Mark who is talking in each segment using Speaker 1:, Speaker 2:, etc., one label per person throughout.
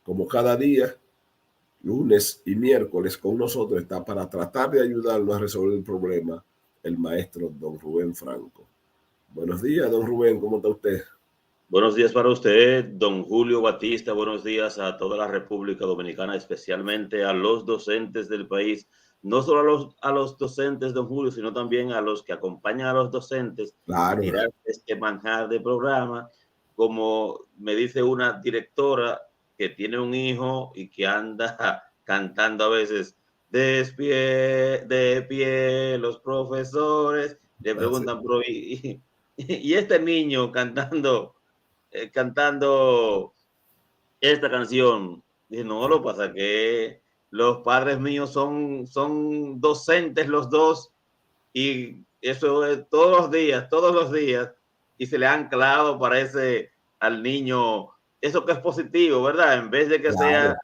Speaker 1: como cada día, lunes y miércoles con nosotros, está para tratar de ayudarnos a resolver el problema el maestro don Rubén Franco. Buenos días, don Rubén, ¿cómo está usted?
Speaker 2: Buenos días para usted, don Julio Batista. Buenos días a toda la República Dominicana, especialmente a los docentes del país. No solo a los docentes, don Julio, sino también a los que acompañan a los docentes a
Speaker 1: Claro.
Speaker 2: tirar este manjar de programa. Como me dice una directora que tiene un hijo y que anda cantando a veces, de pie, los profesores le preguntan, pero y este niño cantando esta canción. Dije, no, lo pasa que los padres míos son docentes los dos y eso es todos los días, y se le han clavado, parece, al niño, eso que es positivo, ¿verdad? En vez de que sea
Speaker 1: Claro.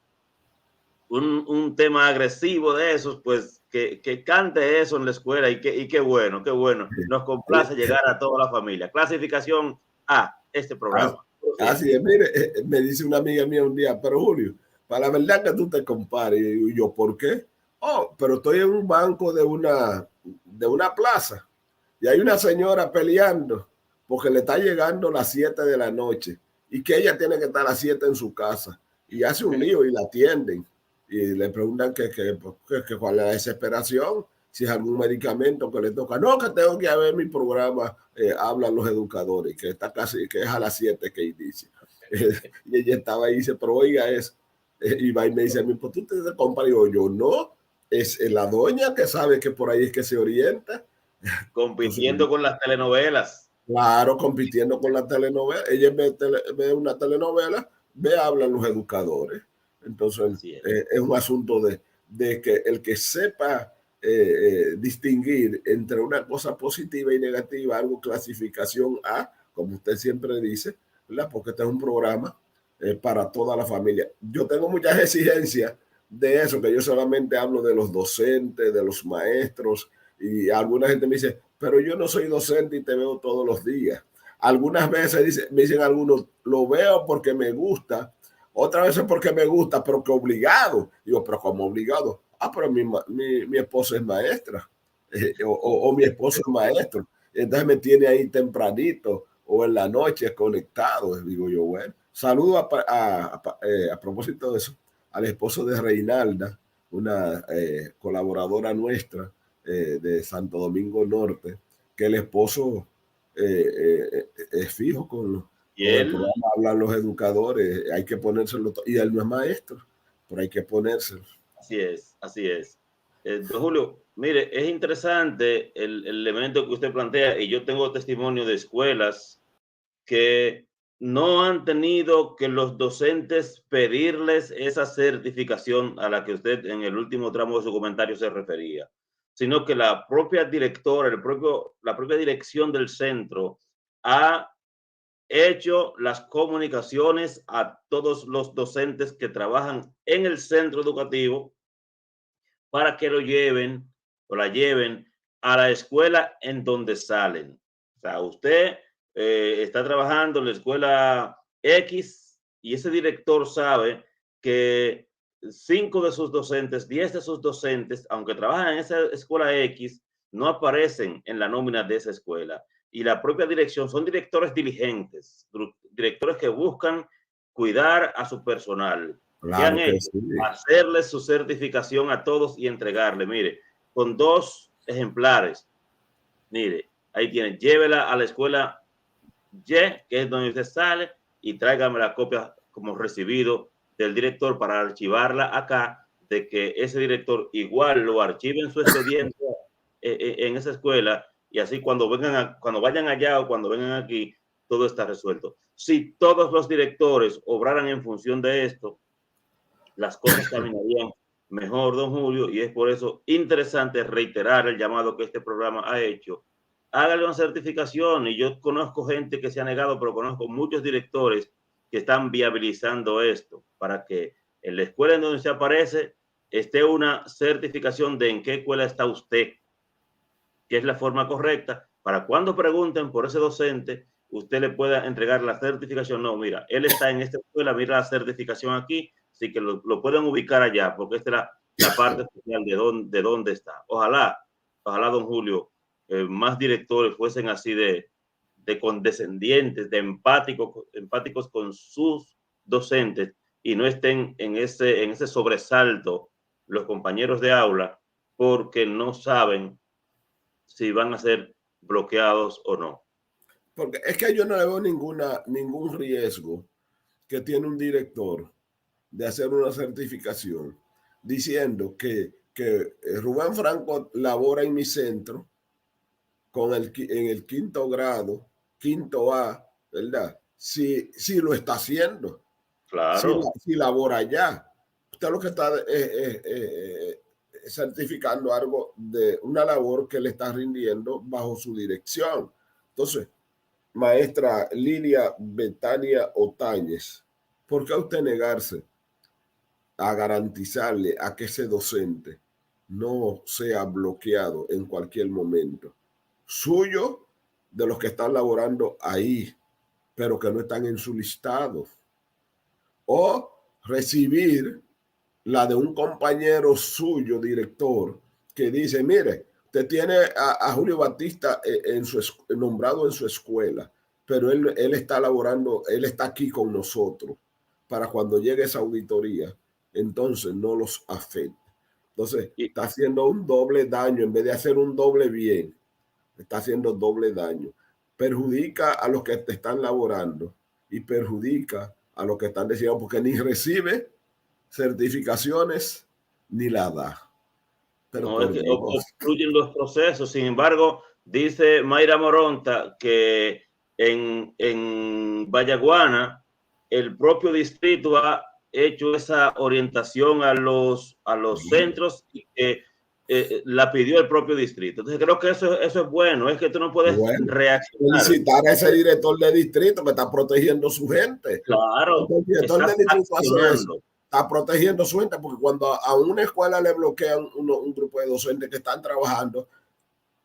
Speaker 2: un tema agresivo de esos, pues que cante eso en la escuela y qué bueno, qué bueno. Nos complace llegar a toda la familia. Clasificación A, este programa.
Speaker 1: Así es, mire, me dice una amiga mía un día, pero Julio, para la verdad que tú te compares. Y yo, ¿por qué? Oh, pero estoy en un banco de una plaza y hay una señora peleando porque le está llegando las 7 de la noche y que ella tiene que estar a las 7 en su casa y hace un lío y la atienden y le preguntan que cuál es la desesperación, si es algún medicamento que le toca. No, que tengo que ver mi programa, hablan los educadores, que está casi, que es a las 7 que dice. Y ella estaba ahí y dice, pero oiga, y va y me dice a mí, pues tú te compras. Y yo, no, es la doña que sabe que por ahí es que se orienta.
Speaker 2: Compitiendo
Speaker 1: Entonces,
Speaker 2: con las telenovelas.
Speaker 1: claro, compitiendo con la telenovela. Ella ve una telenovela, hablan los educadores. Entonces,
Speaker 2: Así es.
Speaker 1: es un asunto de que el que sepa distinguir entre una cosa positiva y negativa, algo clasificación A, como usted siempre dice, ¿verdad? Porque este es un programa para toda la familia. Yo tengo muchas exigencias de eso, que yo solamente hablo de los docentes, de los maestros, y alguna gente me dice, pero yo no soy docente y te veo todos los días. Algunas veces me dicen algunos, lo veo porque me gusta, otras veces porque me gusta, pero que obligado. Digo, pero como obligado. Ah, pero mi esposa es maestra, o mi esposo es maestro. Entonces me tiene ahí tempranito o en la noche conectado. Digo yo, bueno, saludo a propósito de eso al esposo de Reinalda, una colaboradora nuestra de Santo Domingo Norte, que el esposo es fijo
Speaker 2: Y
Speaker 1: con el
Speaker 2: él,
Speaker 1: programa Hablan los Educadores, hay que ponérselo, y él no es maestro, pero hay que ponérselo.
Speaker 2: así es, así es. Don Julio, mire, es interesante el elemento que usted plantea, y yo tengo testimonio de escuelas que no han tenido que los docentes pedirles esa certificación a la que usted en el último tramo de su comentario se refería, sino que la propia directora, la propia dirección del centro ha hecho las comunicaciones a todos los docentes que trabajan en el centro educativo para que lo lleven o la lleven a la escuela en donde salen. O sea, usted está trabajando en la escuela X y ese director sabe que 5 de sus docentes, 10 de sus docentes, aunque trabajan en esa escuela X, no aparecen en la nómina de esa escuela. Y la propia dirección son directores diligentes, directores que buscan cuidar a su personal. ¿Qué han
Speaker 1: Claro que
Speaker 2: hecho?
Speaker 1: sí.
Speaker 2: Hacerle su certificación a todos y entregarle, mire, con 2 ejemplares. Mire, ahí tiene, llévela a la escuela Y, que es donde usted sale, y tráigame la copia como recibido del director para archivarla acá, de que ese director igual lo archive en su expediente en esa escuela, y así cuando vayan allá o cuando vengan aquí, todo está resuelto. Si todos los directores obraran en función de esto, las cosas caminarían mejor, don Julio, y es por eso interesante reiterar el llamado que este programa ha hecho. Hágale una certificación, y yo conozco gente que se ha negado, pero conozco muchos directores que están viabilizando esto para que en la escuela en donde se aparece esté una certificación de en qué escuela está usted, que es la forma correcta, para cuando pregunten por ese docente, usted le pueda entregar la certificación. No, mira, él está en esta escuela, mira la certificación aquí, Así que lo pueden ubicar allá, porque esta era la parte especial de dónde está. Ojalá, don Julio, más directores fuesen así de condescendientes, de empáticos con sus docentes y no estén en ese sobresalto los compañeros de aula porque no saben si van a ser bloqueados o no.
Speaker 1: Porque es que yo no le veo ningún riesgo que tiene un director de hacer una certificación diciendo que Rubén Franco labora en mi centro en el quinto grado, quinto A, ¿verdad? Si lo está haciendo,
Speaker 2: Claro.
Speaker 1: si labora allá. Usted lo que está certificando algo de una labor que le está rindiendo bajo su dirección. Entonces, maestra Lilia Betania Otañez, ¿por qué usted negarse a garantizarle a que ese docente no sea bloqueado en cualquier momento? Suyo, de los que están laborando ahí, pero que no están en su listado. O recibir la de un compañero suyo, director, que dice, mire, usted tiene a Julio Batista nombrado en su escuela, pero él está laborando, él está aquí con nosotros para cuando llegue esa auditoría, entonces no los afecte. Entonces, está haciendo un doble daño en vez de hacer un doble bien. Está haciendo doble daño. Perjudica a los que te están laborando y perjudica a los que están decidiendo porque ni recibe certificaciones ni la da. Pero
Speaker 2: No, es
Speaker 1: por
Speaker 2: que
Speaker 1: Dios.
Speaker 2: obstruyen los procesos. Sin embargo, dice Mayra Moronta que en Vallaguana el propio distrito ha hecho esa orientación a los centros y que la pidió el propio distrito. Entonces creo que eso es bueno, es que tú no puedes
Speaker 1: Bueno,
Speaker 2: reaccionar.
Speaker 1: felicitar a ese director de distrito que está protegiendo a su gente.
Speaker 2: Claro,
Speaker 1: El director de
Speaker 2: estás
Speaker 1: distrito hace eso.
Speaker 2: accionando.
Speaker 1: Está protegiendo a su gente porque cuando a una escuela le bloquean un grupo de docentes que están trabajando,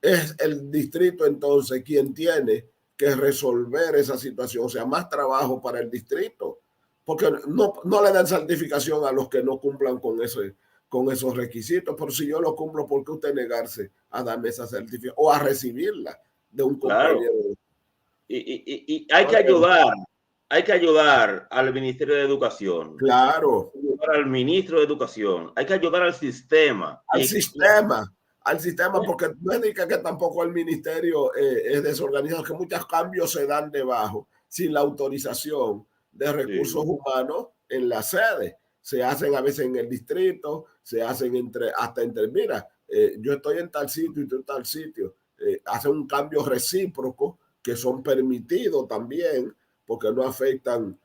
Speaker 1: es el distrito entonces quien tiene que resolver esa situación, o sea, más trabajo para el distrito, porque no le dan certificación a los que no cumplan con esos requisitos, pero si yo lo cumplo, ¿por qué usted negarse a darme esa certificación o a recibirla de un
Speaker 2: Claro.
Speaker 1: compañero?
Speaker 2: Y hay que ayudar al Ministerio de Educación,
Speaker 1: Claro,
Speaker 2: hay que ayudar al ministro de Educación, hay que ayudar al sistema.
Speaker 1: al sistema, porque no es que tampoco el ministerio es desorganizado, que muchos cambios se dan debajo sin la autorización de recursos
Speaker 2: Sí.
Speaker 1: humanos en la sede. Se hacen a veces en el distrito, se hacen hasta entre, mira, yo estoy en tal sitio y tú en tal sitio. Hacen un cambio recíproco que son permitidos también porque no afectan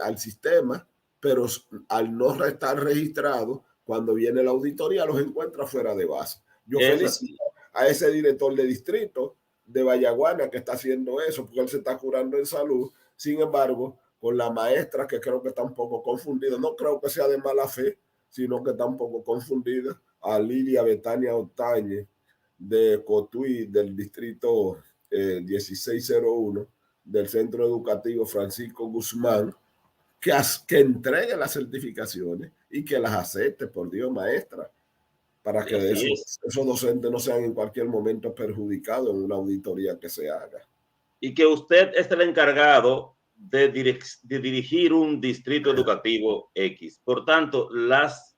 Speaker 1: al sistema, pero al no estar registrados, cuando viene la auditoría los encuentra fuera de base. Yo
Speaker 2: Es así.
Speaker 1: felicito a ese director de distrito de Vallaguana que está haciendo eso, porque él se está curando en salud. Sin embargo, con la maestra, que creo que está un poco confundida, no creo que sea de mala fe, sino que está un poco confundida, a Lilia Betania Otañez de Cotuí, del distrito 1601, del Centro Educativo Francisco Guzmán, que entregue las certificaciones y que las acepte, por Dios, maestra, para
Speaker 2: Y
Speaker 1: que
Speaker 2: así es.
Speaker 1: esos docentes no sean en cualquier momento perjudicados en una auditoría que se haga.
Speaker 2: Y que usted es el encargado de dirigir un distrito educativo X. Por tanto, las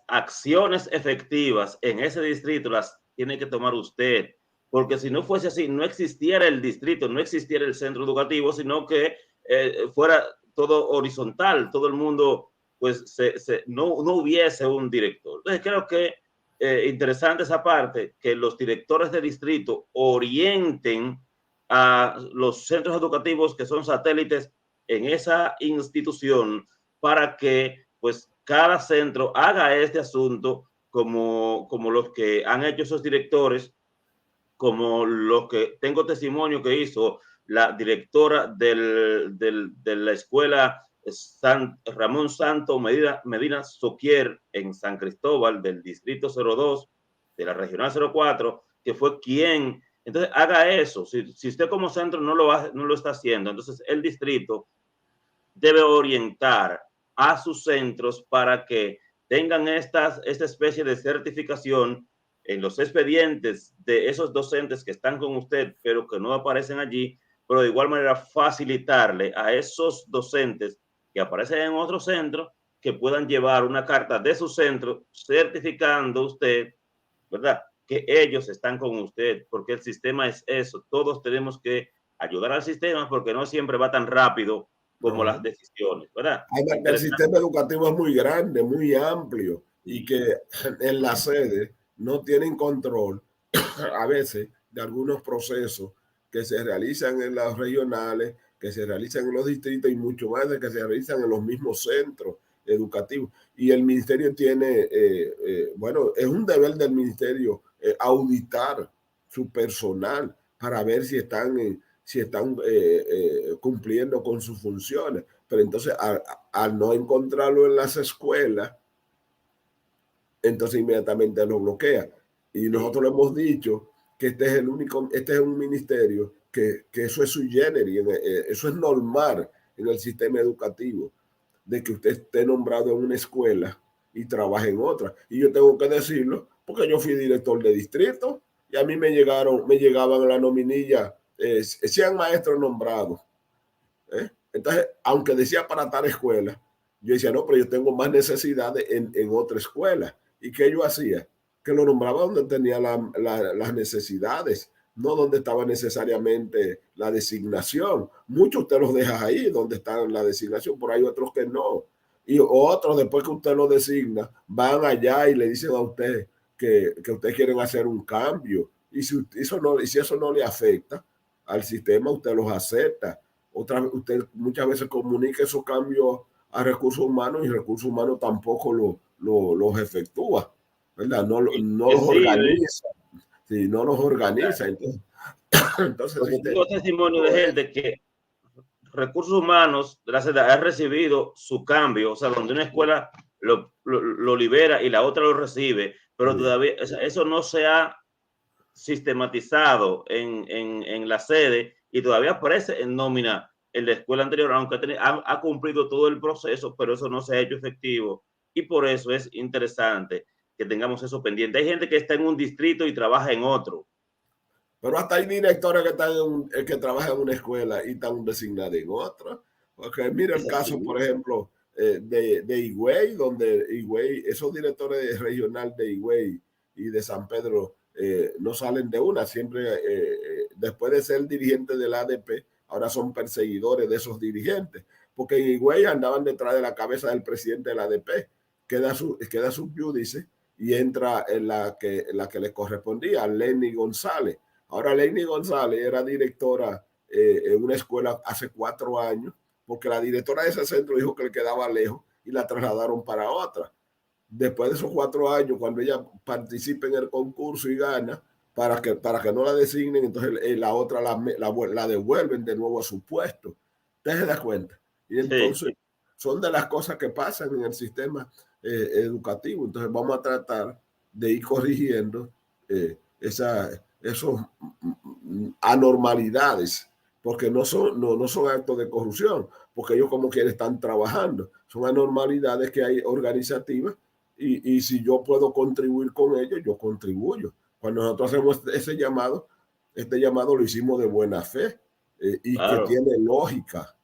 Speaker 2: acciones efectivas en ese distrito las tiene que tomar usted, porque si no fuese así, no existiera el distrito, no existiera el centro educativo, sino que fuera todo horizontal, todo el mundo, pues no hubiese un director. Entonces creo que interesante esa parte, que los directores de distrito orienten a los centros educativos que son satélites en esa institución para que pues cada centro haga este asunto como los que han hecho esos directores, como los que tengo testimonio que hizo la directora de la escuela Ramón Santo Medina Soquier en San Cristóbal del distrito 02 de la regional 04, que fue quien, entonces haga eso. Si usted como centro no lo está haciendo, entonces el distrito debe orientar a sus centros para que tengan esta especie de certificación en los expedientes de esos docentes que están con usted, pero que no aparecen allí, pero de igual manera facilitarle a esos docentes que aparecen en otro centro que puedan llevar una carta de su centro certificando usted, ¿verdad?, que ellos están con usted, porque el sistema es eso. Todos tenemos que ayudar al sistema porque no siempre va tan rápido como las decisiones, ¿verdad?
Speaker 1: Además, el sistema educativo es muy grande, muy amplio y
Speaker 2: Sí.
Speaker 1: que en la sede no tienen control a veces de algunos procesos que se realizan en las regionales, que se realizan en los distritos y mucho más de que se realizan en los mismos centros educativos. Y el ministerio tiene, bueno, es un deber del ministerio auditar su personal para ver si están cumpliendo con sus funciones. Pero entonces, al no encontrarlo en las escuelas, entonces inmediatamente lo bloquea. Y nosotros le hemos dicho que este es el único, este es un ministerio que eso es sui generis, eso es normal en el sistema educativo, de que usted esté nombrado en una escuela y trabaje en otra. Y yo tengo que decirlo porque yo fui director de distrito y a mí me llegaban a la nominilla 100 maestros nombrados. Entonces, aunque decía para tal escuela, yo decía, no, pero yo tengo más necesidades en otra escuela. ¿Y qué yo hacía? Que lo nombraba donde tenía las necesidades, no donde estaba necesariamente la designación. Muchos usted los deja ahí donde está la designación, pero hay otros que no. Y otros, después que usted lo designa, van allá y le dicen a usted que ustedes quieren hacer un cambio. Y si eso no le afecta al sistema, usted los acepta. Usted muchas veces comunica esos cambios a recursos humanos y recursos humanos tampoco los efectúa, ¿verdad? No los
Speaker 2: Sí,
Speaker 1: organiza, sí, no los organiza. Entonces
Speaker 2: porque
Speaker 1: este,
Speaker 2: tengo testimonio de gente que recursos humanos de la SEDA ha recibido su cambio, o sea, donde una escuela lo libera y la otra lo recibe, pero todavía eso no se ha sistematizado en la sede y todavía aparece en nómina en la escuela anterior, aunque ha cumplido todo el proceso, pero eso no se ha hecho efectivo y por eso es interesante que tengamos eso pendiente. Hay gente que está en un distrito y trabaja en otro.
Speaker 1: pero hasta hay directores que trabajan en una escuela y están designados en otra. Porque mira el
Speaker 2: Es
Speaker 1: caso,
Speaker 2: así.
Speaker 1: por ejemplo, de Higüey, donde Higüey, esos directores regional de Higüey y de San Pedro no salen de una, siempre después de ser dirigente del ADP, ahora son perseguidores de esos dirigentes, porque en Higüey andaban detrás de la cabeza del presidente del ADP, queda subyúdice y entra en la que le correspondía, a Lenny González. Ahora, Lenny González era directora en una escuela hace 4 años, porque la directora de ese centro dijo que le quedaba lejos y la trasladaron para otra. Después de esos 4 años, cuando ella participa en el concurso y gana, para que no la designen, entonces la otra la devuelven de nuevo a su puesto. ¿Usted se da cuenta? Y
Speaker 2: Sí,
Speaker 1: entonces son de las cosas que pasan en el sistema educativo. Entonces vamos a tratar de ir corrigiendo esos anormalidades, porque no son actos de corrupción, porque ellos como quieren están trabajando. Son anormalidades que hay organizativas y si yo puedo contribuir con ellos, yo contribuyo. Cuando nosotros hacemos este llamado lo hicimos de buena fe y que
Speaker 2: claro,
Speaker 1: tiene lógica.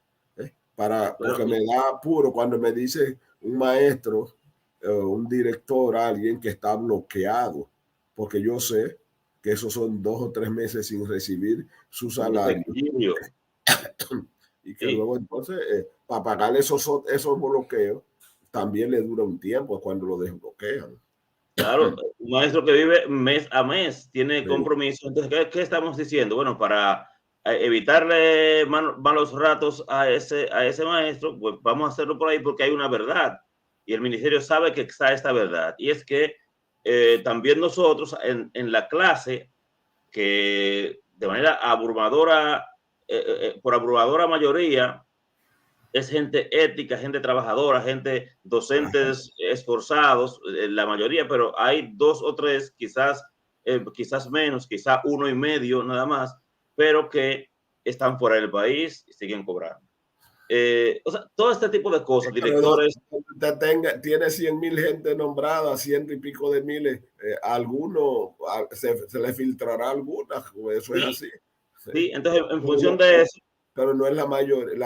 Speaker 2: claro.
Speaker 1: Porque me da apuro cuando me dice un maestro, un director, alguien que está bloqueado, porque yo sé que esos son 2 o 3 meses sin recibir su salario
Speaker 2: Efectivo.
Speaker 1: y que
Speaker 2: Sí,
Speaker 1: luego entonces para pagar esos bloqueos también le dura un tiempo cuando lo desbloquean.
Speaker 2: claro. Un maestro que vive mes a mes tiene
Speaker 1: Sí,
Speaker 2: compromiso. Entonces, ¿qué estamos diciendo? Bueno, para evitarle malos ratos a ese maestro, pues vamos a hacerlo por ahí porque hay una verdad. Y el ministerio sabe que está esta verdad. Y es que también nosotros en la clase, que de manera abrumadora, por abrumadora mayoría, es gente ética, gente trabajadora, gente docentes esforzados, la mayoría, pero hay 2 o 3, quizás menos, quizás 1,5 nada más, pero que están fuera del país y siguen cobrando. O sea, todo este tipo de cosas,
Speaker 1: Pero
Speaker 2: directores.
Speaker 1: tiene 100.000 gente nombrada, ciento y pico de miles, alguno se le filtrará alguna, eso es
Speaker 2: Sí,
Speaker 1: así.
Speaker 2: sí, entonces en
Speaker 1: Pero
Speaker 2: función
Speaker 1: no,
Speaker 2: de eso,
Speaker 1: pero no es la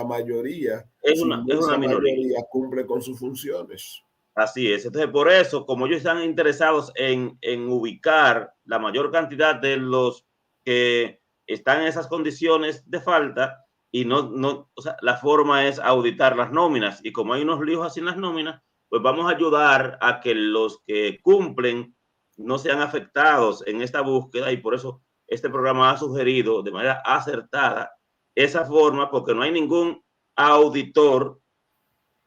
Speaker 1: mayoría,
Speaker 2: es
Speaker 1: si
Speaker 2: es una
Speaker 1: esa
Speaker 2: minoría.
Speaker 1: mayoría cumple con sus funciones.
Speaker 2: Así es. Entonces, por eso, como ellos están interesados en ubicar la mayor cantidad de los que están en esas condiciones de falta, y o sea, la forma es auditar las nóminas. Y como hay unos líos así en las nóminas, pues vamos a ayudar a que los que cumplen no sean afectados en esta búsqueda. Y por eso este programa ha sugerido de manera acertada esa forma, porque no hay ningún auditor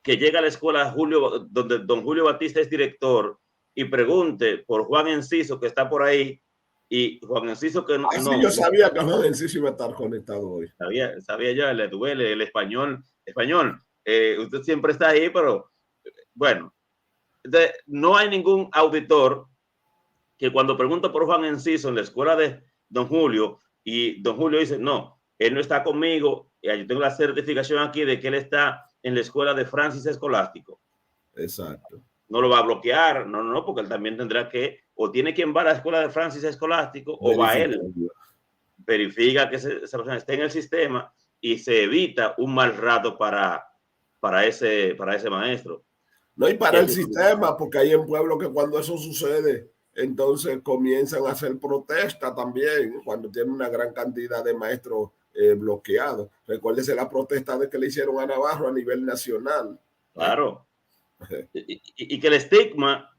Speaker 2: que llega a la escuela Julio, donde don Julio Batista es director, y pregunte por Juan Enciso, que está por ahí, y Juan Enciso que
Speaker 1: Así yo sabía que Juan Enciso iba a estar conectado hoy.
Speaker 2: sabía ya, le duele el español, usted siempre está ahí, pero bueno, no hay ningún auditor que cuando pregunta por Juan Enciso en la escuela de don Julio, y don Julio dice, no, él no está conmigo, yo tengo la certificación aquí de que él está en la escuela de Francis Escolástico.
Speaker 1: Exacto.
Speaker 2: No lo va a bloquear, no, porque él también tendrá que, o tiene quien va a la escuela de Francis Escolástico, o va él,
Speaker 1: Verificando.
Speaker 2: verifica que esa persona esté en el sistema y se evita un mal rato para ese maestro.
Speaker 1: No, y para
Speaker 2: Que
Speaker 1: el sistema, porque hay en pueblos que cuando eso sucede, entonces comienzan a hacer protesta también, cuando tienen una gran cantidad de maestros bloqueados. Recuérdese la protesta de que le hicieron a Navarro a nivel nacional.
Speaker 2: claro, y que el estigma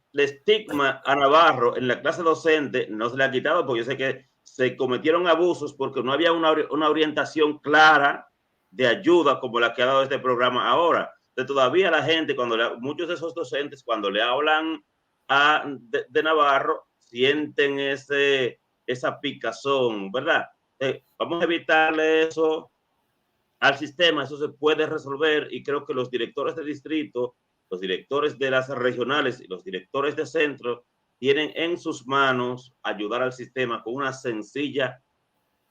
Speaker 2: a Navarro en la clase docente no se le ha quitado, porque yo sé que se cometieron abusos porque no había una orientación clara de ayuda como la que ha dado este programa ahora. Entonces, todavía la gente, muchos de esos docentes, cuando le hablan de Navarro, sienten esa picazón, ¿verdad? Vamos a evitarle eso al sistema, eso se puede resolver, y creo que los directores de distrito, los directores de las regionales y los directores de centro tienen en sus manos ayudar al sistema con una sencilla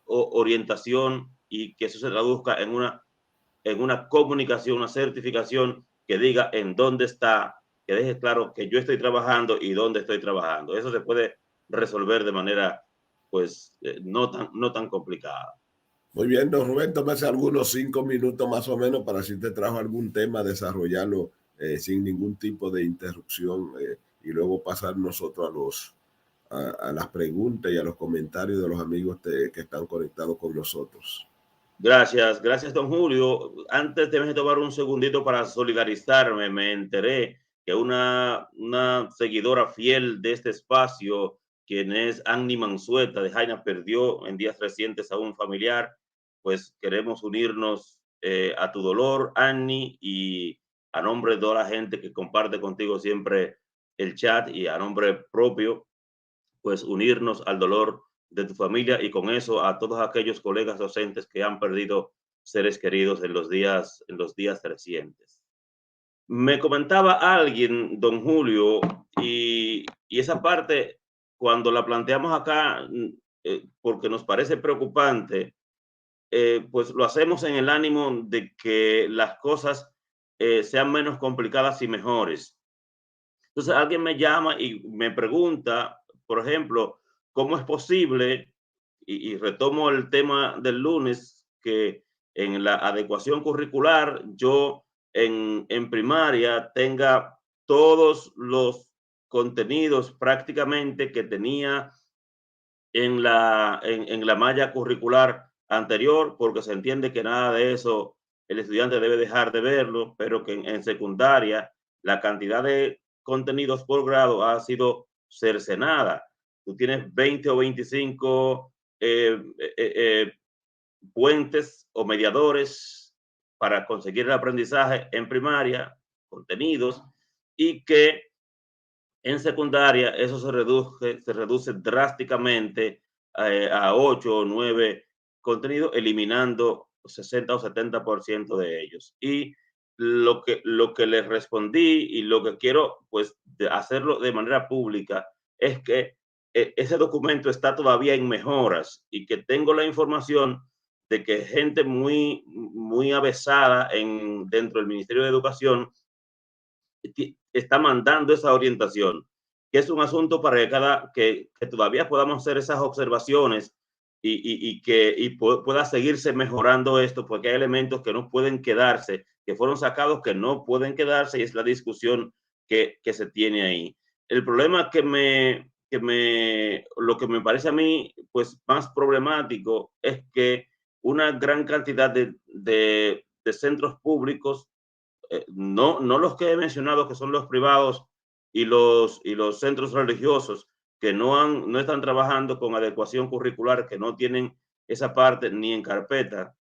Speaker 2: orientación, y que eso se traduzca en una comunicación, una certificación que diga en dónde está, que deje claro que yo estoy trabajando y dónde estoy trabajando. Eso se puede resolver de manera, pues, no tan complicada.
Speaker 1: Muy bien, don Rubén, tómese algunos 5 minutos más o menos para si te trajo algún tema, desarrollarlo sin ningún tipo de interrupción y luego pasar nosotros a las preguntas y a los comentarios de los amigos que están conectados con nosotros.
Speaker 2: Gracias, don Julio. Antes de tomar un segundito para solidarizarme, me enteré que una seguidora fiel de este espacio, quien es Annie Mansueta de Jaina, perdió en días recientes a un familiar. Pues queremos unirnos a tu dolor, Annie, y a nombre de toda la gente que comparte contigo siempre el chat, y a nombre propio, pues unirnos al dolor de tu familia, y con eso a todos aquellos colegas docentes que han perdido seres queridos en los días recientes. Me comentaba alguien, don Julio, y esa parte, cuando la planteamos acá, porque nos parece preocupante, pues lo hacemos en el ánimo de que las cosas sean menos complicadas y mejores. Entonces alguien me llama y me pregunta, por ejemplo, ¿cómo es posible? Y retomo el tema del lunes, que en la adecuación curricular yo en primaria tenga todos los contenidos prácticamente que tenía en la malla curricular anterior, porque se entiende que nada de eso el estudiante debe dejar de verlo, pero que en secundaria la cantidad de contenidos por grado ha sido cercenada. Tú tienes 20 o 25 puentes o mediadores para conseguir el aprendizaje en primaria, contenidos, y que en secundaria eso se reduce drásticamente a 8 o 9 contenidos, eliminando 60 o 70% de ellos. Y lo que les respondí, y lo que quiero pues hacerlo de manera pública, es que ese documento está todavía en mejoras, y que tengo la información de que gente muy avesada dentro del Ministerio de Educación está mandando esa orientación, que es un asunto para que todavía podamos hacer esas observaciones y que pueda seguirse mejorando esto, porque hay elementos que no pueden quedarse, que fueron sacados, que no pueden quedarse, y es la discusión que se tiene ahí. El problema lo que me parece a mí pues más problemático es que una gran cantidad de centros públicos, no los que he mencionado, que son los privados y los centros religiosos, que no están trabajando con adecuación curricular, que no tienen esa parte ni en carpeta.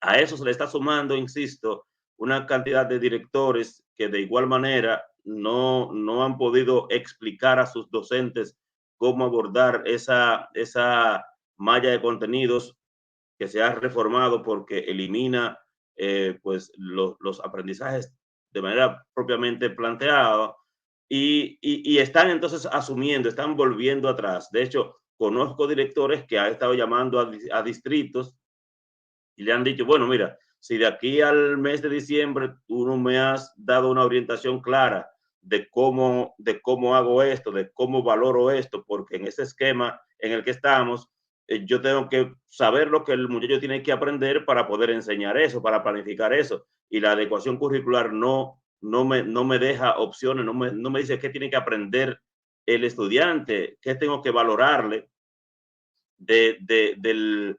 Speaker 2: A eso se le está sumando, insisto, una cantidad de directores que de igual manera no han podido explicar a sus docentes cómo abordar esa malla de contenidos que se ha reformado porque elimina pues los aprendizajes de manera propiamente planteada y están entonces asumiendo, están volviendo atrás. De hecho, conozco directores que han estado llamando a distritos y le han dicho, bueno, mira, si de aquí al mes de diciembre tú no me has dado una orientación clara de cómo hago esto, de cómo valoro esto, porque en ese esquema en el que estamos, yo tengo que saber lo que el muchacho tiene que aprender para poder enseñar eso, para planificar eso. Y la adecuación curricular no me deja opciones, no me dice qué tiene que aprender el estudiante, qué tengo que valorarle del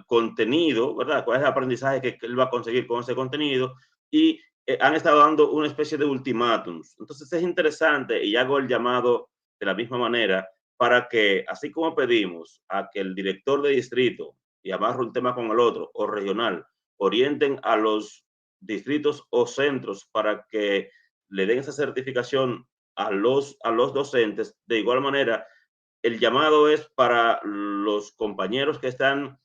Speaker 2: contenido, ¿verdad? ¿Cuál es el aprendizaje que él va a conseguir con ese contenido? Y han estado dando una especie de ultimátums. Entonces es interesante y hago el llamado de la misma manera para que, así como pedimos a que el director de distrito, y amarro un tema con el otro, o regional, orienten a los distritos o centros para que le den esa certificación a los docentes, de igual manera el llamado es para los compañeros que están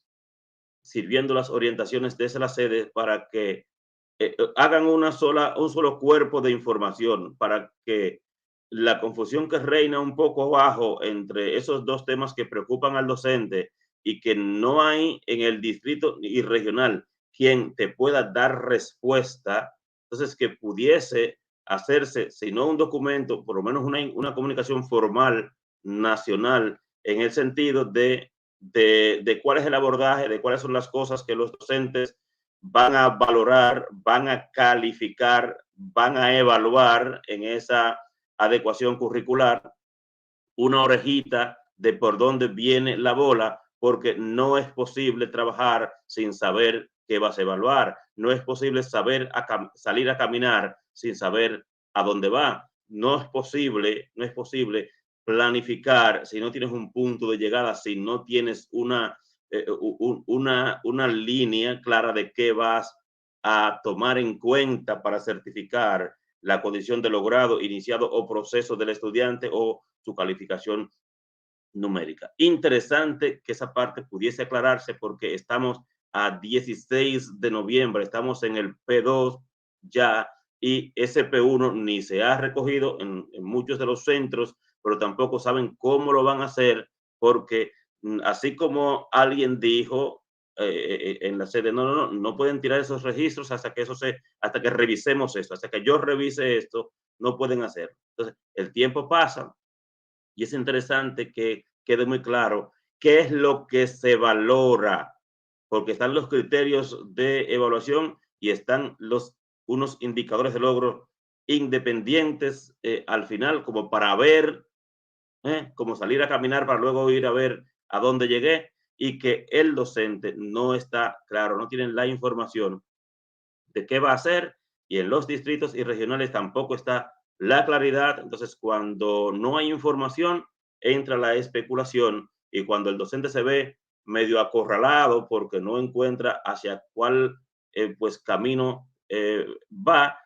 Speaker 2: sirviendo las orientaciones desde la sede para que hagan un solo cuerpo de información, para que la confusión que reina un poco abajo entre esos dos temas que preocupan al docente y que no hay en el distrito y regional quien te pueda dar respuesta, entonces que pudiese hacerse, si no un documento, por lo menos una comunicación formal nacional en el sentido de cuál es el abordaje, de cuáles son las cosas que los docentes van a valorar, van a calificar, van a evaluar en esa adecuación curricular, una orejita de por dónde viene la bola, porque no es posible trabajar sin saber qué vas a evaluar, no es posible salir a caminar sin saber a dónde va, no es posible planificar si no tienes un punto de llegada, si no tienes una línea clara de qué vas a tomar en cuenta para certificar la condición de logrado, iniciado o proceso del estudiante o su calificación numérica. Interesante que esa parte pudiese aclararse porque estamos a 16 de noviembre, estamos en el P2 ya y ese P1 ni se ha recogido en muchos de los centros, pero tampoco saben cómo lo van a hacer porque así como alguien dijo en la sede, no pueden tirar esos registros hasta que revisemos esto, hasta que yo revise esto, no pueden hacer. Entonces, el tiempo pasa, y es interesante que quede muy claro qué es lo que se valora, porque están los criterios de evaluación y están unos indicadores de logro independientes al final, como para ver, como salir a caminar para luego ir a ver a dónde llegué, y que el docente no está claro, no tienen la información de qué va a hacer, y en los distritos y regionales tampoco está la claridad. Entonces, cuando no hay información, entra la especulación, y cuando el docente se ve medio acorralado porque no encuentra hacia cuál pues camino va,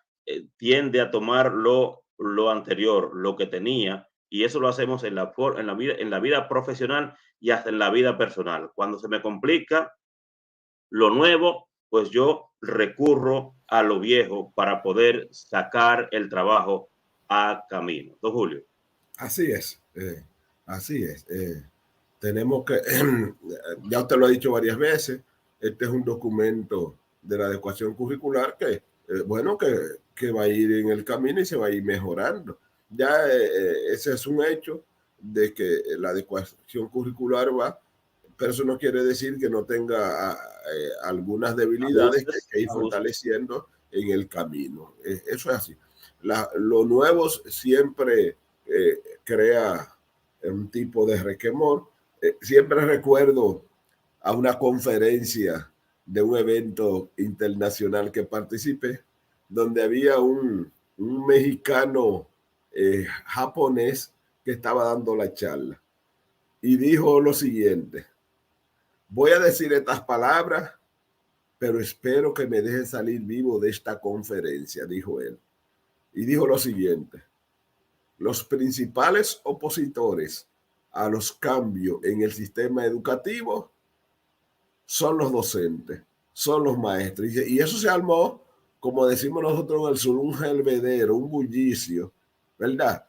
Speaker 2: tiende a tomar lo anterior, lo que tenía, y eso lo hacemos en la vida profesional y hasta en la vida personal. Cuando se me complica lo nuevo, pues yo recurro a lo viejo para poder sacar el trabajo a camino. Don Julio.
Speaker 1: Así es, así es. Tenemos que, ya usted lo ha dicho varias veces, este es un documento de la adecuación curricular que, bueno, que va a ir en el camino y se va a ir mejorando. Ya ese es un hecho de que la adecuación curricular va, pero eso no quiere decir que no tenga algunas debilidades que hay que ir fortaleciendo en el camino. Eso es así. Lo nuevo siempre crea un tipo de requemor. Siempre recuerdo a una conferencia de un evento internacional que participé, donde había un mexicano japonés que estaba dando la charla y dijo lo siguiente: voy a decir estas palabras, pero espero que me dejen salir vivo de esta conferencia, dijo él. Y dijo lo siguiente: los principales opositores a los cambios en el sistema educativo son los docentes, son los maestros. Y eso se armó, como decimos nosotros en el sur, un gelvedero, un bullicio, ¿verdad?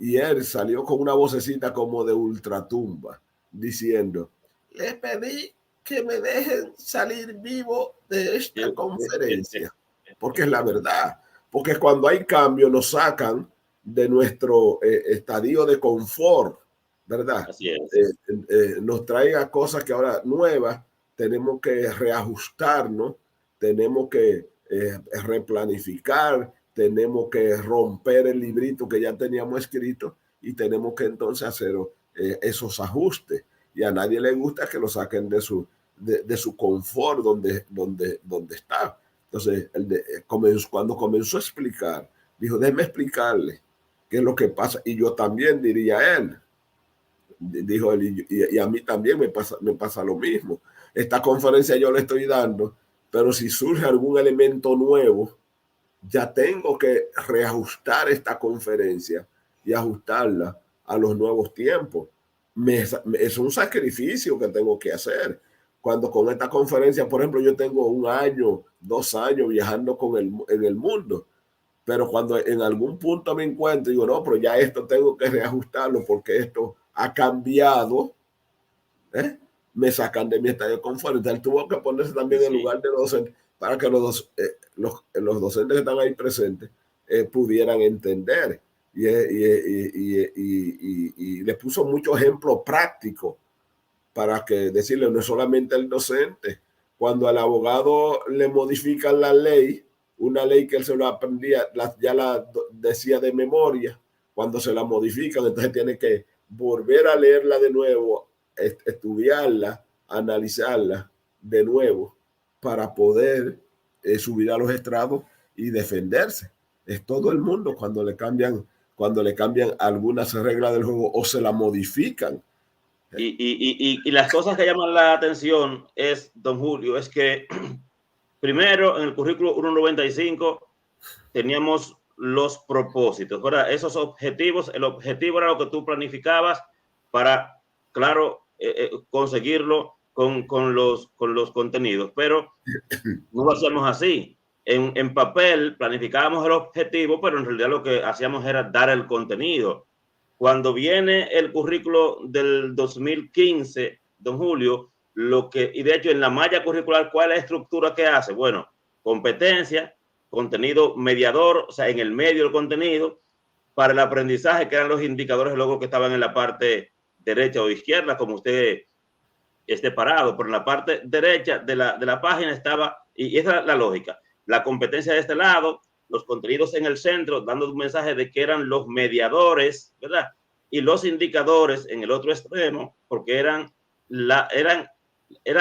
Speaker 1: Y él salió con una vocecita como de ultratumba, diciendo: le pedí que me dejen salir vivo de esta conferencia, porque es la verdad. Porque cuando hay cambio nos sacan de nuestro estadio de confort, ¿verdad?
Speaker 2: Así es.
Speaker 1: Nos traen a cosas que ahora nuevas, tenemos que reajustarnos, tenemos que replanificar, tenemos que romper el librito que ya teníamos escrito y tenemos que entonces hacer esos ajustes. Y a nadie le gusta que lo saquen de su confort donde está. Entonces, cuando comenzó a explicar, dijo: déjeme explicarle qué es lo que pasa. Y yo también, diría él, dijo él, y a mí también me pasa lo mismo. Esta conferencia yo le estoy dando, pero si surge algún elemento nuevo, ya tengo que reajustar esta conferencia y ajustarla a los nuevos tiempos. Es un sacrificio que tengo que hacer. Cuando con esta conferencia, por ejemplo, yo tengo 1 año, 2 años viajando en el mundo, pero cuando en algún punto me encuentro, digo: no, pero ya esto tengo que reajustarlo porque esto ha cambiado, me sacan de mi estadio de confort. Entonces, tuvo que ponerse también en lugar de los docentes para que los docentes que están ahí presentes pudieran entender. Y le puso muchos ejemplos prácticos para que decirle: no es solamente el docente. Cuando al abogado le modifican la ley, una ley que él se lo aprendía, ya la decía de memoria, cuando se la modifican, entonces tiene que volver a leerla de nuevo, estudiarla, analizarla de nuevo para poder subir a los estrados y defenderse. Es todo el mundo cuando le cambian algunas reglas del juego o se la modifican.
Speaker 2: Y las cosas que llaman la atención es, don Julio, es que primero en el currículo 195 teníamos los propósitos. Ahora, esos objetivos, el objetivo era lo que tú planificabas para, claro, conseguirlo con los contenidos, pero no lo hacíamos así. En papel planificábamos el objetivo, pero en realidad lo que hacíamos era dar el contenido. Cuando viene el currículo del 2015, don Julio, y de hecho en la malla curricular, ¿cuál es la estructura que hace? Bueno, competencia, contenido mediador, o sea, en el medio del contenido, para el aprendizaje, que eran los indicadores luego que estaban en la parte derecha o izquierda, como usted esté parado, pero en la parte derecha de la página estaba, y esa es la lógica, la competencia de este lado, los contenidos en el centro, dando un mensaje de que eran los mediadores, ¿verdad? Y los indicadores en el otro extremo, porque era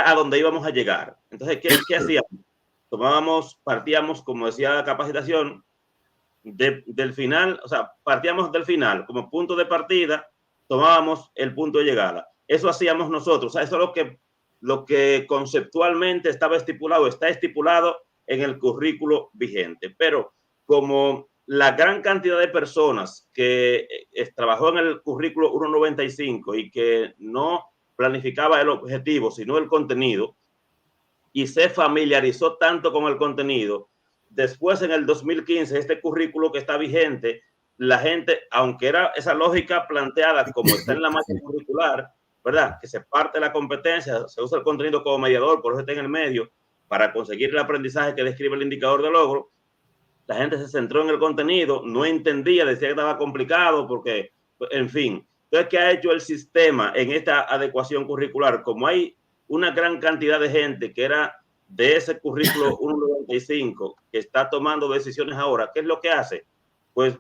Speaker 2: a donde íbamos a llegar. Entonces, ¿qué hacíamos? Partíamos, como decía la capacitación, del final, o sea, partíamos del final como punto de partida, tomábamos el punto de llegada. Eso hacíamos nosotros, o sea, eso es lo que conceptualmente está estipulado en el currículo vigente. Pero como la gran cantidad de personas que trabajó en el currículo 195 y que no planificaba el objetivo, sino el contenido, y se familiarizó tanto con el contenido, después en el 2015, este currículo que está vigente, la gente, aunque era esa lógica planteada como está en la malla curricular, ¿verdad? Que se parte la competencia, se usa el contenido como mediador, por eso está en el medio, para conseguir el aprendizaje que describe el indicador de logro. La gente se centró en el contenido, no entendía, decía que estaba complicado, porque, en fin. Entonces, ¿qué ha hecho el sistema en esta adecuación curricular? Como hay una gran cantidad de gente que era de ese currículo 1.95 que está tomando decisiones ahora, ¿qué es lo que hace? Pues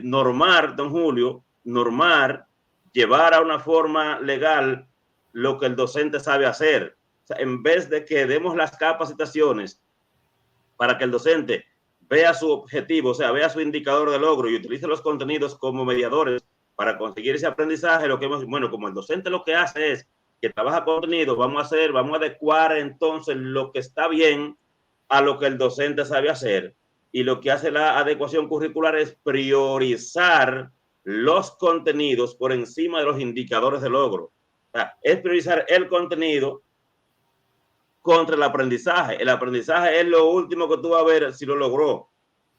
Speaker 2: normar, don Julio, normar, llevar a una forma legal lo que el docente sabe hacer. O sea, en vez de que demos las capacitaciones para que el docente vea su objetivo, o sea, vea su indicador de logro y utilice los contenidos como mediadores para conseguir ese aprendizaje, lo que hemos, bueno, como el docente lo que hace es que trabaja contenido, vamos a adecuar entonces lo que está bien a lo que el docente sabe hacer. Y lo que hace la adecuación curricular es priorizar los contenidos por encima de los indicadores de logro. O sea, es priorizar el contenido contra el aprendizaje. El aprendizaje es lo último que tú vas a ver si lo logró.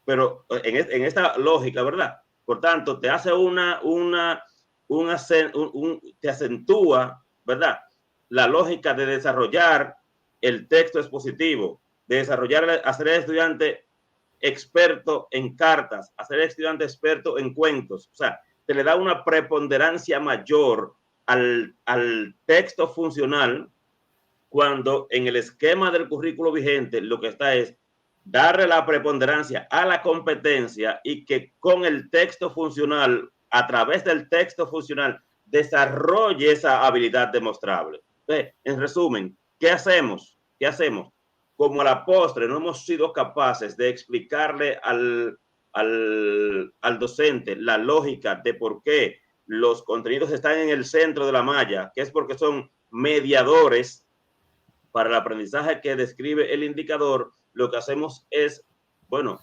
Speaker 2: Pero en esta lógica, ¿verdad? Por tanto, te hace te acentúa, ¿verdad? La lógica de desarrollar el texto expositivo, de desarrollar, hacer el estudiante experto en cartas, hacer el estudiante experto en cuentos. O sea, te le da una preponderancia mayor al texto funcional, cuando en el esquema del currículo vigente lo que está es darle la preponderancia a la competencia y que con el texto funcional, a través del texto funcional, desarrolle esa habilidad demostrable. Entonces, en resumen, ¿qué hacemos? ¿Qué hacemos? Como a la postre no hemos sido capaces de explicarle al docente la lógica de por qué los contenidos están en el centro de la malla, que es porque son mediadores para el aprendizaje que describe el indicador. Lo que hacemos es, bueno,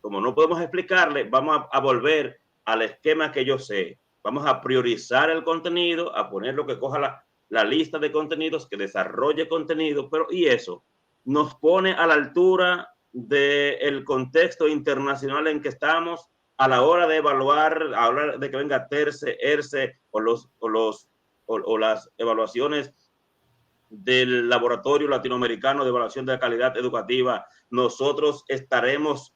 Speaker 2: como no podemos explicarle, vamos a volver al esquema que yo sé. Vamos a priorizar el contenido, a poner lo que coja la lista de contenidos, que desarrolle contenido, pero y eso nos pone a la altura del contexto internacional en que estamos a la hora de evaluar, a la hora de que venga TERCE, ERCE o las evaluaciones del Laboratorio Latinoamericano de Evaluación de la Calidad Educativa. Nosotros estaremos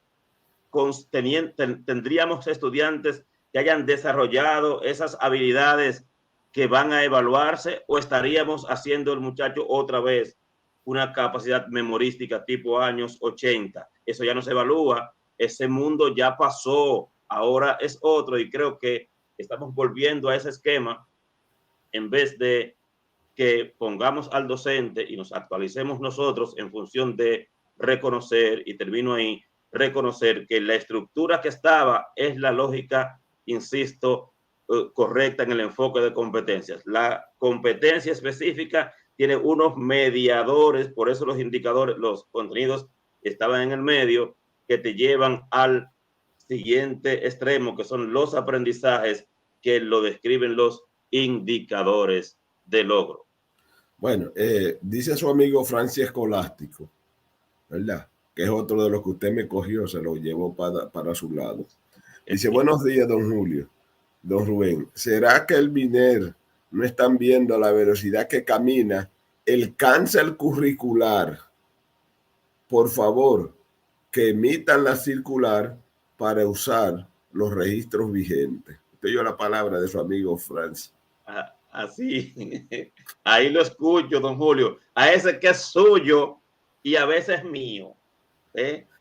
Speaker 2: tendríamos estudiantes que hayan desarrollado esas habilidades que van a evaluarse, o estaríamos haciendo el muchacho otra vez una capacidad memorística tipo años 80. Eso ya no se evalúa, ese mundo ya pasó, ahora es otro, y creo que estamos volviendo a ese esquema en vez de que pongamos al docente y nos actualicemos nosotros en función de reconocer, y termino ahí, reconocer que la estructura que estaba es la lógica, insisto, correcta en el enfoque de competencias. La competencia específica tiene unos mediadores, por eso los indicadores, los contenidos estaban en el medio, que te llevan al siguiente extremo, que son los aprendizajes que lo describen los indicadores de logro.
Speaker 1: Bueno, dice su amigo Francis Escolástico, ¿verdad? Que es otro de los que usted me cogió, se lo llevó para su lado. Dice, buenos días, don Julio, don Rubén. ¿Será que el MINER no están viendo a la velocidad que camina el cáncer curricular? Por favor, que emitan la circular para usar los registros vigentes. Usted oyó la palabra de su amigo Francis.
Speaker 2: Así, ahí lo escucho, don Julio. A ese que es suyo y a veces mío,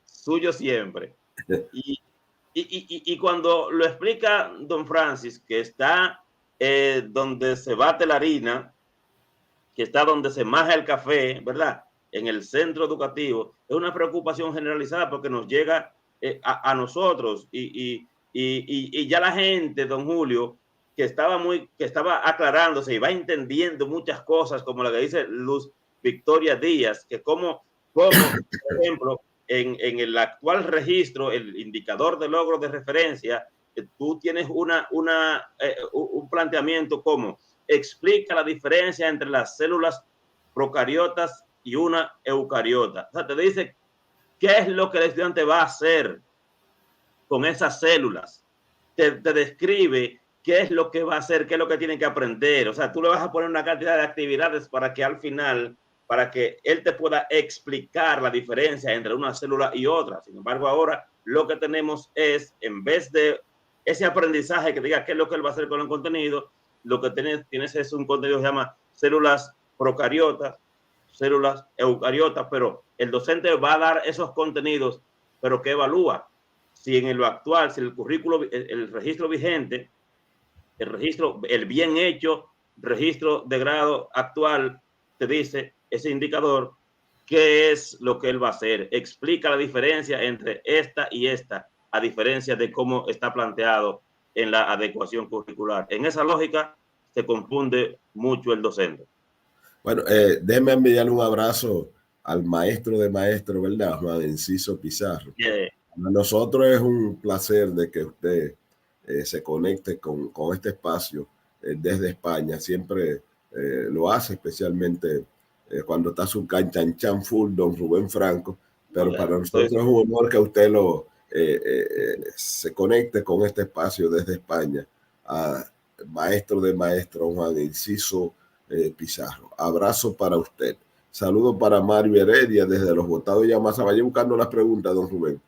Speaker 2: suyo siempre. Y cuando lo explica don Francis, que está donde se bate la harina, que está donde se maja el café, ¿verdad? En el centro educativo, es una preocupación generalizada porque nos llega a nosotros y ya la gente, don Julio, que estaba aclarándose y va entendiendo muchas cosas, como la que dice Luz Victoria Díaz, que como por ejemplo, en el actual registro, el indicador de logro de referencia, tú tienes un planteamiento como explica la diferencia entre las células procariotas y una eucariota. O sea, te dice qué es lo que el estudiante va a hacer con esas células. Te describe qué es lo que va a hacer, qué es lo que tiene que aprender. O sea, tú le vas a poner una cantidad de actividades para que al final, para que él te pueda explicar la diferencia entre una célula y otra. Sin embargo, ahora lo que tenemos es, en vez de ese aprendizaje que diga qué es lo que él va a hacer con el contenido, lo que tienes es un contenido que se llama células procariotas, células eucariotas, pero el docente va a dar esos contenidos, pero que evalúa si en lo actual, si el currículo, el registro vigente, el bien hecho registro de grado actual te dice ese indicador qué es lo que él va a hacer, explica la diferencia entre esta y esta, a diferencia de cómo está planteado en la adecuación curricular. En esa lógica se confunde mucho el docente.
Speaker 1: Bueno, déjeme enviarle un abrazo al maestro de maestro, ¿verdad? Juan Enciso Pizarro.
Speaker 2: Yeah.
Speaker 1: Para nosotros es un placer de que usted se conecte con este espacio desde España. Siempre lo hace, especialmente cuando está su canchanchan full, don Rubén Franco. Pero para nosotros es un honor que usted se conecte con este espacio desde España. Maestro de maestro, Juan Enciso Pizarro. Abrazo para usted. Saludo para Mario Heredia desde Los Botados de Yamasa. Vaya buscando las preguntas, don Rubén.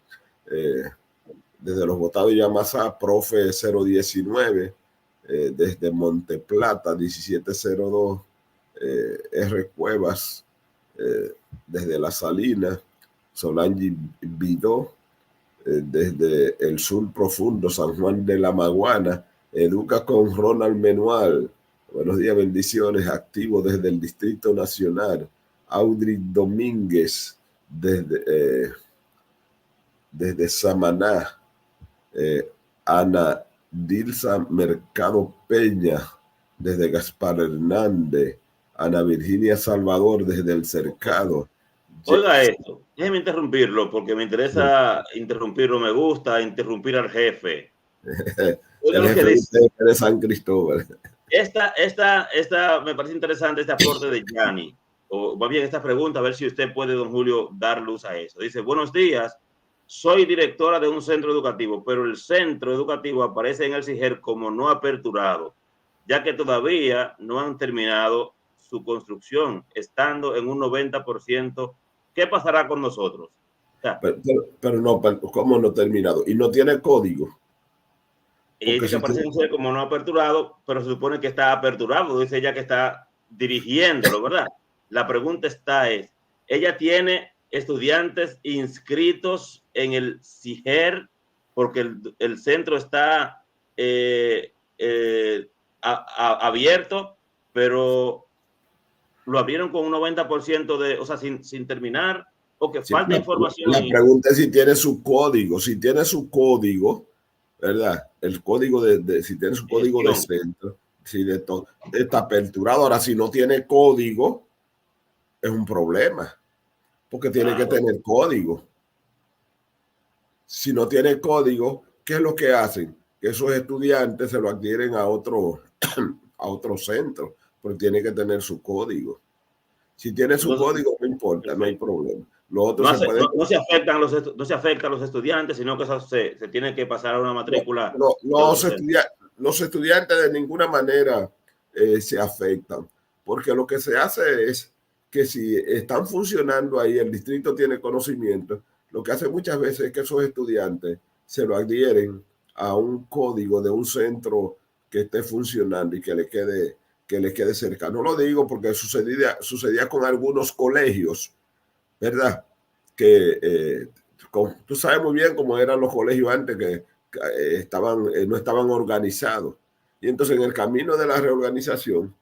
Speaker 1: Desde Los Botados de Yamasa, profe 019, desde Monteplata 1702, R. Cuevas, desde La Salina, Solange Vidó, desde el sur profundo, San Juan de la Maguana, educa con Ronald Menual. Buenos días, bendiciones, activo desde el Distrito Nacional. Audrey Domínguez, desde Samaná. Ana Dilsa Mercado Peña, desde Gaspar Hernández. Ana Virginia Salvador, desde El Cercado.
Speaker 2: Oiga esto, déjeme interrumpirlo porque me interesa interrumpirlo, me gusta interrumpir al jefe.
Speaker 1: El jefe de San Cristóbal.
Speaker 2: Esta me parece interesante, este aporte de Gianni, o más bien esta pregunta, a ver si usted puede, don Julio, dar luz a eso. Dice, buenos días, soy directora de un centro educativo, pero el centro educativo aparece en el CIGER como no aperturado, ya que todavía no han terminado su construcción, estando en un 90%. ¿Qué pasará con nosotros? O sea,
Speaker 1: pero no, ¿cómo no terminado? Y no tiene código.
Speaker 2: Ella dice que aparece en CIGER como no aperturado, pero se supone que está aperturado, dice ella que está dirigiéndolo, ¿verdad? La pregunta es, ella tiene estudiantes inscritos en el CIGER porque el centro está abierto, pero lo abrieron con un 90% o sea, sin terminar, o que falta información.
Speaker 1: La pregunta es si tiene su código. Si tiene su código, ¿verdad? El código si tiene su código de centro, si está aperturado. Ahora, si no tiene código, es un problema, porque tiene que tener código. Si no tiene código, ¿qué es lo que hacen? Que esos estudiantes se lo adquieren a otro centro, pero tiene que tener su código. Si tiene su código, no importa, no hay problema.
Speaker 2: No se afectan los estudiantes, sino que se tiene que pasar a una matrícula.
Speaker 1: Los estudiantes de ninguna manera se afectan, porque lo que se hace es que si están funcionando ahí, el distrito tiene conocimiento, lo que hace muchas veces es que esos estudiantes se lo adhieren a un código de un centro que esté funcionando y que le quede cerca. No lo digo porque sucedía con algunos colegios, ¿verdad? Que tú sabes muy bien cómo eran los colegios antes, que no estaban organizados. Y entonces en el camino de la reorganización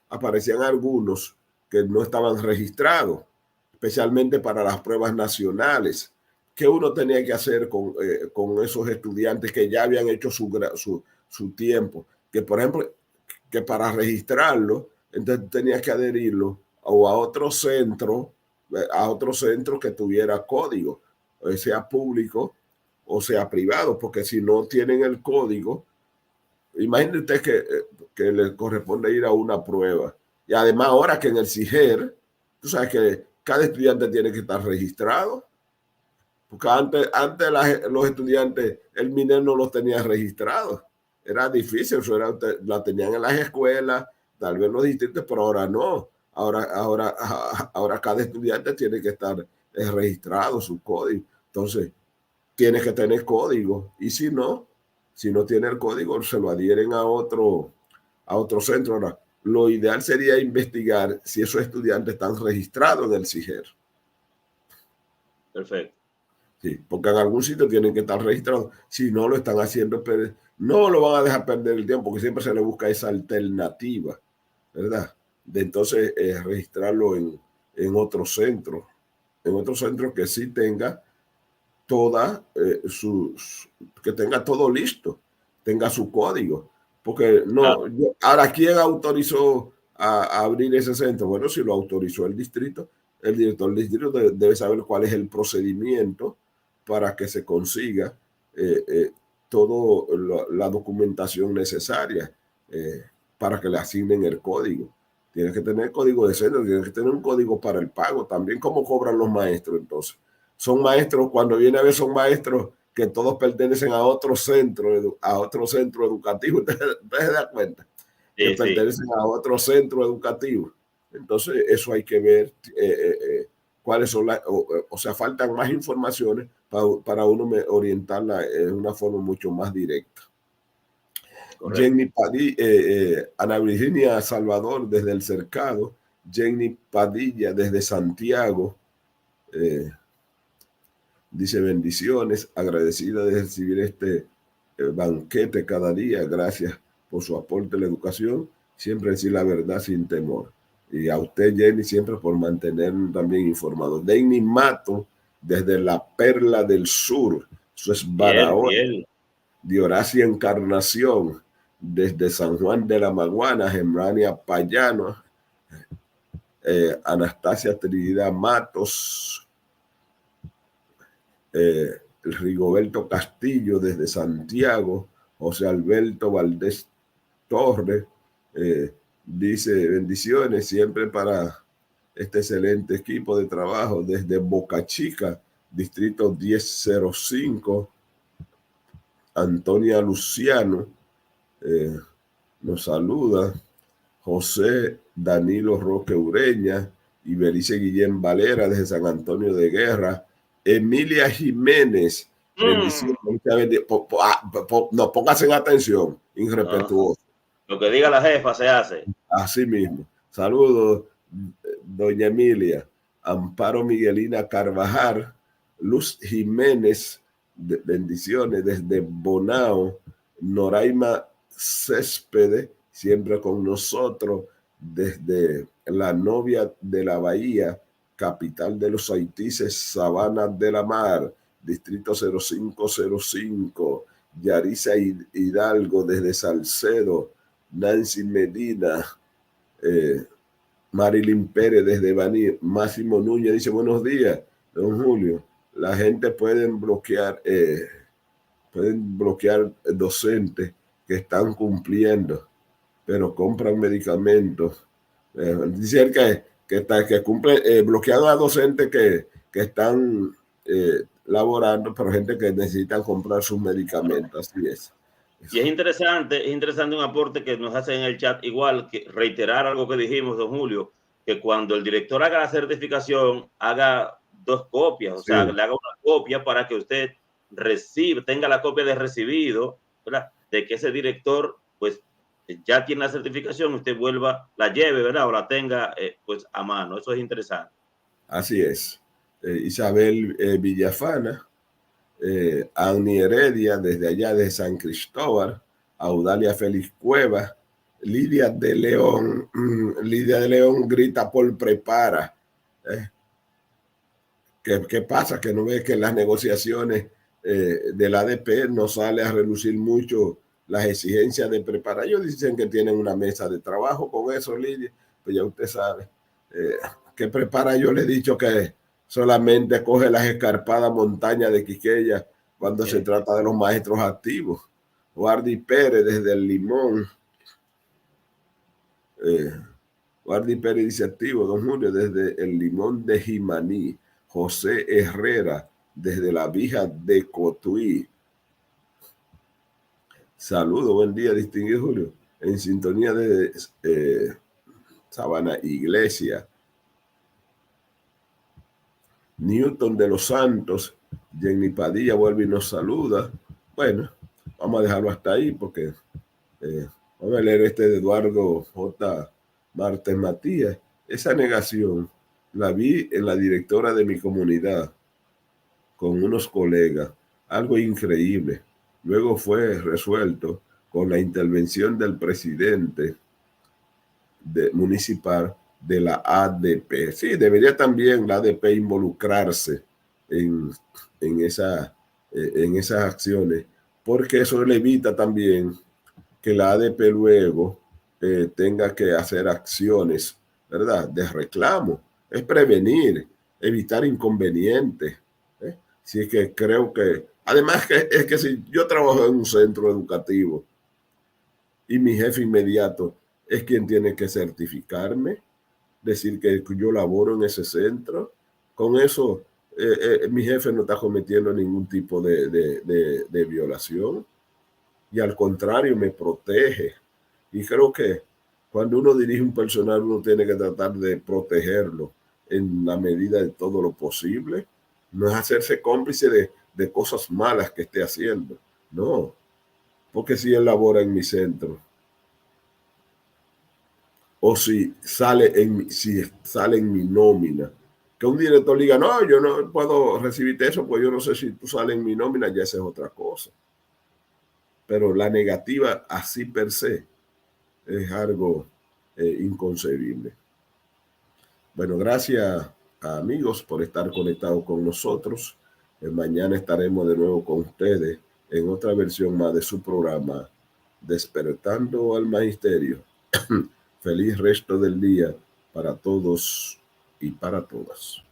Speaker 1: aparecían algunos que no estaban registrados, especialmente para las pruebas nacionales. ¿Qué uno tenía que hacer con esos estudiantes que ya habían hecho su tiempo? Que, por ejemplo, que para registrarlo, entonces tenías que adherirlo o a otro centro que tuviera código, sea público o sea privado, porque si no tienen el código, imagínate usted que le corresponde ir a una prueba. Y además ahora que en el CIGER, tú sabes que cada estudiante tiene que estar registrado, porque antes los estudiantes, el MINER no los tenía registrados. era difícil, eso era, la tenían en las escuelas, tal vez en los distritos, pero ahora no. Ahora cada estudiante tiene que estar registrado su código. Entonces, tiene que tener código. Y si no tiene el código, se lo adhieren a otro centro. Ahora, lo ideal sería investigar si esos estudiantes están registrados en el CIGER.
Speaker 2: Perfecto.
Speaker 1: Sí, porque en algún sitio tienen que estar registrados. Si no lo están haciendo, no lo van a dejar perder el tiempo, porque siempre se le busca esa alternativa, ¿verdad? De entonces registrarlo en otro centro que sí tenga que tenga todo listo, tenga su código. Porque no, ahora, ¿quién autorizó a abrir ese centro? Bueno, si lo autorizó el distrito, el director del distrito debe saber cuál es el procedimiento para que se consiga toda la documentación necesaria para que le asignen el código. Tienes que tener código de centro, tienes que tener un código para el pago. También cómo cobran los maestros, entonces. Son maestros, cuando viene a ver, son maestros que todos pertenecen a otro centro educativo. ¿Ustedes se dan cuenta? Que pertenecen a otro centro educativo. Entonces, eso hay que ver cuáles son o sea, faltan más informaciones para uno orientarla en una forma mucho más directa. Jenny Padilla, Ana Virginia Salvador desde El Cercado, Jenny Padilla desde Santiago, dice: bendiciones, agradecida de recibir este banquete cada día, gracias por su aporte a la educación, siempre decir la verdad sin temor. Y a usted, Jenny, siempre por mantenernos también informados. Denny Mato, desde la Perla del Sur, eso es Barahona. De Horacia Encarnación, desde San Juan de la Maguana, Gemrania Payano, Anastasia Trinidad Matos, Rigoberto Castillo desde Santiago, José Alberto Valdés Torres, dice: bendiciones siempre para este excelente equipo de trabajo desde Boca Chica, distrito 1005. Antonia Luciano nos saluda. José Danilo Roque Ureña y Belice Guillén Valera desde San Antonio de Guerra. Emilia Jiménez, no, pónganse en atención, irrespetuoso.
Speaker 2: Lo que diga la jefa se hace.
Speaker 1: Así mismo. Saludos, doña Emilia. Amparo Miguelina Carvajal, Luz Jiménez, bendiciones desde Bonao. Noraima Céspedes, siempre con nosotros, desde la Novia de la Bahía, capital de los Haitises, Sabana de la Mar, distrito 0505. Yarisa Hidalgo desde Salcedo. Nancy Medina, Marilyn Pérez desde Baní. Máximo Núñez dice: buenos días, don Julio. La gente puede bloquear docentes que están cumpliendo, pero compran medicamentos. Dice que cumple, bloquean a docentes que están laborando, pero gente que necesitan comprar sus medicamentos. Así es.
Speaker 2: Y es interesante un aporte que nos hacen en el chat, igual que reiterar algo que dijimos, don Julio, que cuando el director haga la certificación, haga 2 copias, o sea, le haga una copia para que usted tenga la copia de recibido, ¿verdad? De que ese director, pues, ya tiene la certificación, usted la lleve, ¿verdad? O la tenga, pues, a mano. Eso es interesante.
Speaker 1: Así es. Isabel Villafana, Annie Heredia, desde allá de San Cristóbal, Audalia Félix Cueva, Lidia de León. Lidia de León grita por prepara. ¿Qué pasa? Que no ves que en las negociaciones del ADP no sale a relucir mucho las exigencias de prepara. Ellos dicen que tienen una mesa de trabajo con eso, Lidia, pues ya usted sabe. ¿Qué prepara? Yo le he dicho que solamente coge las escarpadas montañas de Quiqueya cuando se trata de los maestros activos. Guardi Pérez desde el Limón. Guardi Pérez dice: activo, don Julio, desde el Limón de Jimaní. José Herrera desde la Vija de Cotuí. Saludos, buen día, distinguido Julio. En sintonía de Sabana Iglesia. Newton de los Santos, Jenny Padilla vuelve y nos saluda. Bueno, vamos a dejarlo hasta ahí porque vamos a leer este de Eduardo J. Martes Matías. Esa negación la vi en la directora de mi comunidad con unos colegas, algo increíble. Luego fue resuelto con la intervención del presidente municipal de la ADP. Sí, debería también la ADP involucrarse en, en esas acciones, porque eso le evita también que la ADP luego tenga que hacer acciones, ¿verdad?, de reclamo. Es prevenir, evitar inconvenientes. Si es que creo que, además que es que si yo trabajo en un centro educativo y mi jefe inmediato es quien tiene que certificarme, decir que yo laboro en ese centro, con eso mi jefe no está cometiendo ningún tipo de violación y al contrario me protege. Y creo que cuando uno dirige un personal uno tiene que tratar de protegerlo en la medida de todo lo posible. No es hacerse cómplice de cosas malas que esté haciendo. No, porque si él labora en mi centro o si sale en mi nómina, que un director diga, no, yo no puedo recibirte eso, pues yo no sé si tú sales en mi nómina, ya esa es otra cosa. Pero la negativa así per se es algo inconcebible. Bueno, gracias amigos por estar conectados con nosotros. Mañana estaremos de nuevo con ustedes en otra versión más de su programa Despertando al Magisterio. Feliz resto del día para todos y para todas.